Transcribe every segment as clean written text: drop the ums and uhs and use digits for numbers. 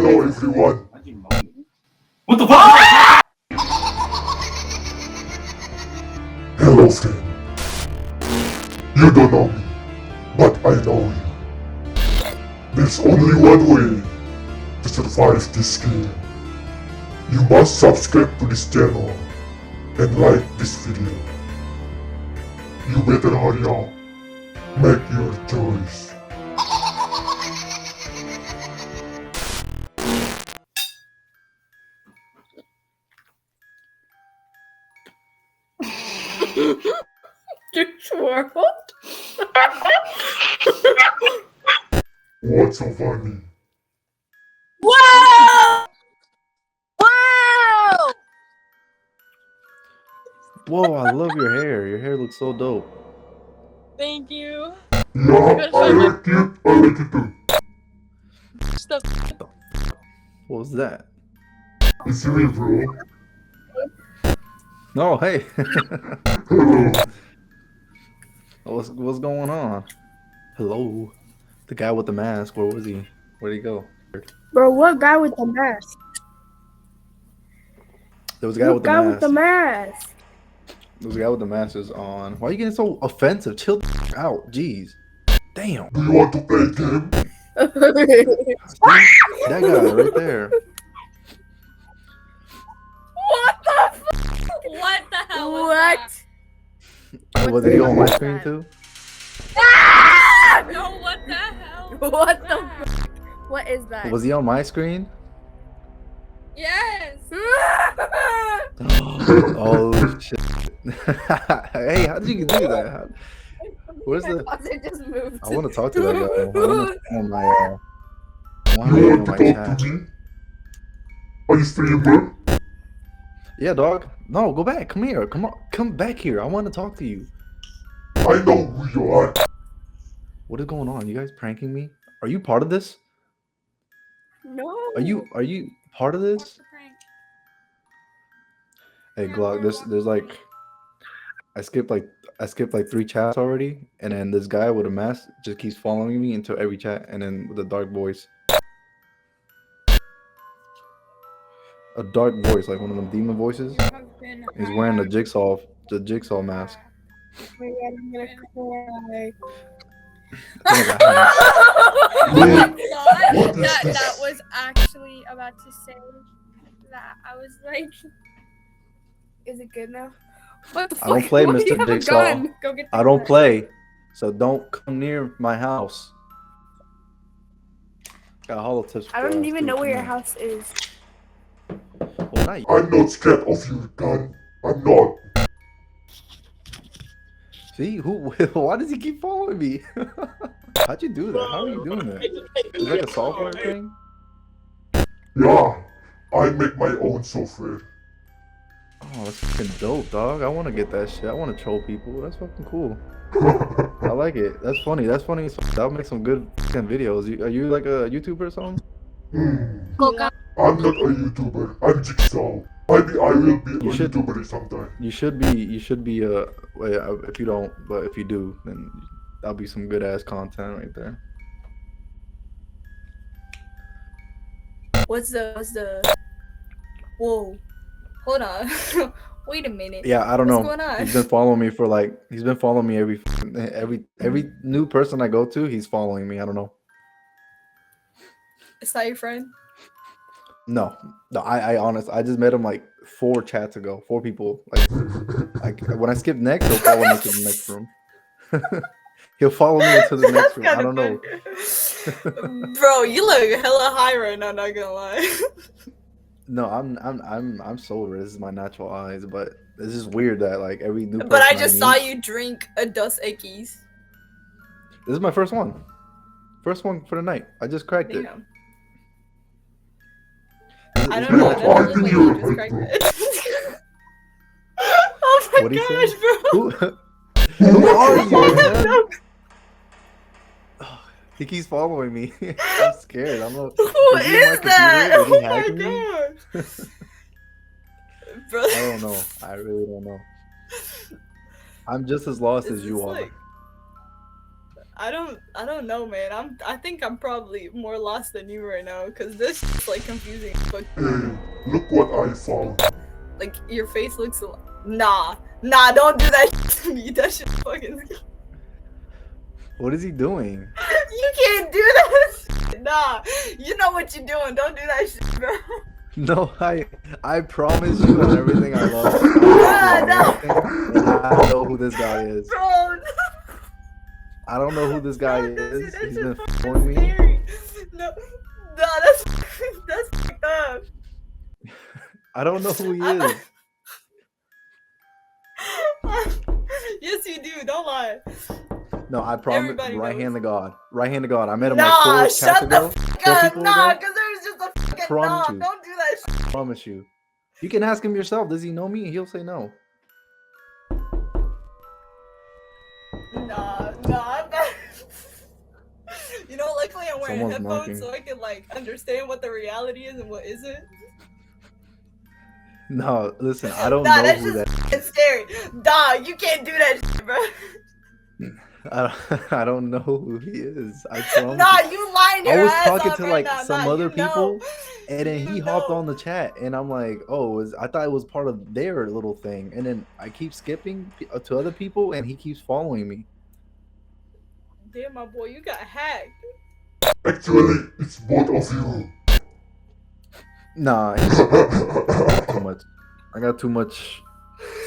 Hello everyone. What the fuck? Hello friend. You don't know me, but I know you. There's only one way to survive this game. You must subscribe to this channel and like this video. You better hurry up. Make your choice. You swirled? What's so funny? Wow! Wow! Whoa, I love your hair. Your hair looks so dope. Thank you. Yeah, I like it. I like it too. Stuff. What was that? It's me, bro. Oh, hey. Hello. What's going on? Hello. The guy with the mask. Where was he? Where'd he go? Bro, what guy with the mask? There was a guy with the Guy mask. with the mask. There was a guy with the mask is on. Why are you getting so offensive? Chill the out. Jeez. Damn. Do you want to play a game? That guy right there. What the fuck? What the hell? What? Was he on my screen too? Ah! No, what the hell? What the fuck? What is that? Was he on my screen? Yes. Oh shit. Hey, how did you do that? Where's the? It just moved. I want to talk to that guy. I want to on my. I You want to want on to my talk chat. to me? Are you streamer? Yeah, dog. No, go back. Come here. Come on. Come back here. I want to talk to you. I know who you are. What is going on? You guys pranking me? Are you part of this? No. Are you part of this? Hey, Glock. There's like, I skipped like 3 chats already, and then this guy with a mask just keeps following me into every chat, and then with a dark voice. A dark voice, like one of them demon voices. He's wearing the jigsaw mask. I'm gonna cry. That was actually about to say that. I was like, Is it good now? What the fuck? I don't play, Why do you Mr. have a Jigsaw. gun? go get the I don't gun. play, so don't come near my house. Got hollow tips. I don't even know where your house is. Well, not you. I'm not scared of your gun. I'm not. See who? Why does he keep following me? How'd you do that? How are you doing that? Is it like a software thing? Yeah, I make my own software. Oh, that's fucking dope, dog. I want to get that shit. I want to troll people. That's fucking cool. I like it. That's funny. That's funny as fuck. That'll make some good fucking videos. Are you like a YouTuber or something? I'm not a YouTuber. I'm Jigsaw. Maybe I will be You a should- YouTuber sometime. You should be. You should be. Well, if you don't, but if you do, then that'll be some good ass content right there. What's the? Whoa, hold on. Wait a minute. Yeah, I don't What's know. going on? He's been following me for like. He's been following me every new person I go to. He's following me. I don't know. Is that your friend? No. I just met him like 4 chats ago. 4 people. Like when I skip next, he'll follow me to the next room. He'll follow me into the next room. I don't know. Bro, you look hella high right now. Not gonna lie. No, I'm sober. This is my natural eyes, but it's just weird that like every new. But I person just meet- saw you drink a Dos Equis. This is my first one. First one for the night. I just cracked it. Damn. This I don't is know. my That natural doesn't eyes. look like you just cracked it. Oh my What'd he gosh, say? bro. Who are you, man? He keeps following me. I'm scared. I'm not. Who Is he on my is that? computer? Is he Oh my hacking me? gosh. Bro. I don't know. I really don't know. I'm just as lost This as you is are. like- I don't know, man. I think I'm probably more lost than you right now, cause this is like confusing. But Hey, look what I found. like your face looks nah, don't do that shit to me. That shit fucking. What is he doing? You can't do that shit. Nah, you know what you're doing. Don't do that shit, bro. No, I promise you on everything I love. No. And I don't know who this guy is. Bro, no. I don't know who this guy is. That He's shit been fucking following me. scary. No, that's fucked up. I don't know who he is. Yes, you do. Don't lie. No, I promise. Everybody Right knows. hand to God. Right hand to God. I met him Nah, like 4 chats shut ago. the fuck 4 up. people Nah, ago. because there's just a fucking promise nah. you. Don't do that shit. I promise you. You can ask him yourself. Does he know me? He'll say no. Nah, I'm not. You know, luckily I'm wearing Someone's headphones marking. so I can like understand what the reality is and what isn't. No, listen. I don't Nah, know that's who just that. fucking scary. Nah, you can't do that shit, bro. I don't know who he is. I promise. Nah, you lying your I was ass talking off to right like now. some Nah, other you know. people, and then he You hopped know. on the chat, and I'm like, oh, I thought it was part of their little thing, and then I keep skipping to other people, and he keeps following me. Damn, my boy, you got hacked. Actually, it's both of you. Nah, too much. I got too much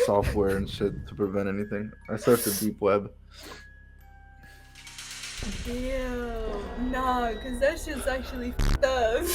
software and shit to prevent anything. I surfed the deep web. Damn. Nah, because that shit's actually fucked up.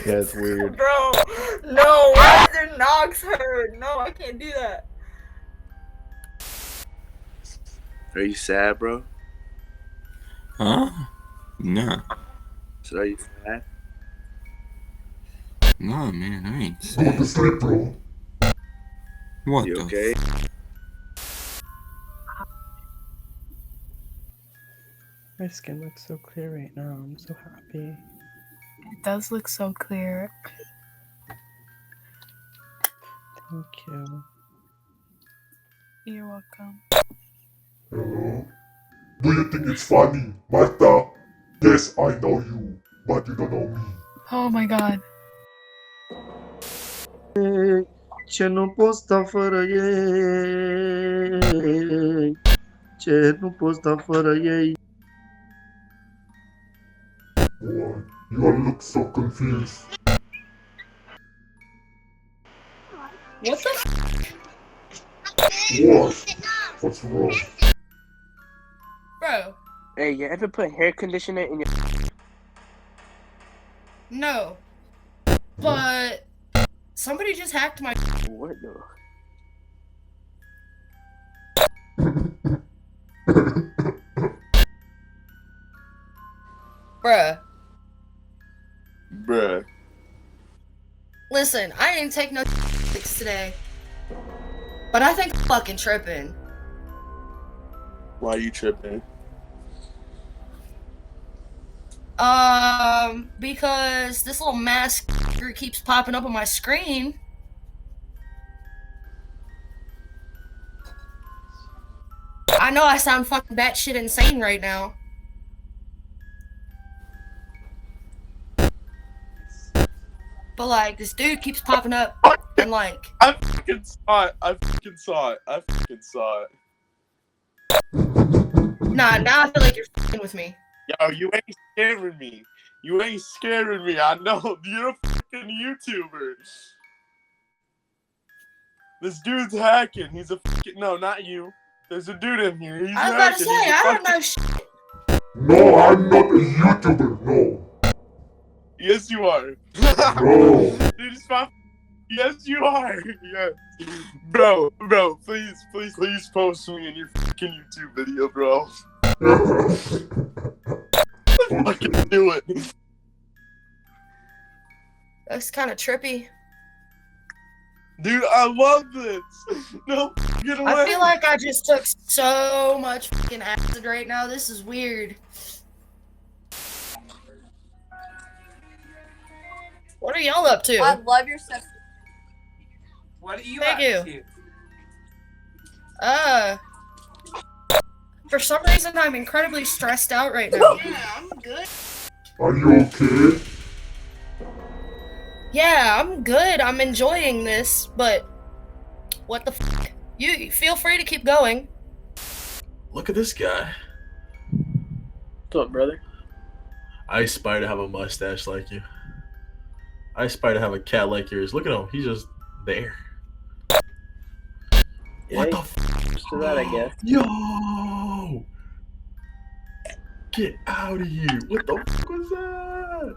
Yeah, it's weird. Bro, no, why is their knocks hurt? No, I can't do that. Are you sad, bro? Huh? Nah. So are you sad? No, man, I ain't Go sad. to sleep, bro. What You the okay? My skin looks so clear right now. I'm so happy. It does look so clear. Thank you. You're welcome. Hello? Do you think it's funny, Martha? Yes, I know you, but you don't know me. Oh my god. Ce nu pot sta fără ei. Ce nu pot sta fără ei. Boy, you all look so confused. What the What? What's wrong? Bro, Hey, you ever put hair conditioner in your... no. But somebody just hacked my What the... bruh. Bruh. Listen, I didn't take no today. But I think I'm fucking tripping. Why are you tripping? Because this little mask keeps popping up on my screen. I know I sound fucking batshit insane right now. But like, this dude keeps popping up and like... I fucking saw it. I fucking saw it. I fucking saw it. Nah, now I feel like you're fucking with me. Yo, you ain't scaring me. You ain't scaring me. I know. You're a fucking YouTuber. This dude's hacking. He's a fucking... No, not you. There's a dude in here. He's I was about to hacking. say, He's a I don't fucking- know shit. No, I'm not a YouTuber, no. Yes, you are. No. Dude, it's fine. Yes, you are. Yes. Bro, please post me in your fucking YouTube video, bro. Fucking do it. That's kind of trippy. Dude, I love this. No, get away. I feel like I just took so much fucking acid right now. This is weird. What are y'all up to? I love your stuff. What are you Thank up you. to? For some reason, I'm incredibly stressed out right now. Yeah, I'm good. Are you okay? Yeah, I'm good. I'm enjoying this, but what the fuck? You feel free to keep going. Look at this guy. What's up, brother? I aspire to have a mustache like you. I aspire to have a cat like yours. Look at him. He's just there. What the f? To that, I guess. Yo! Get out of here. What the f was that?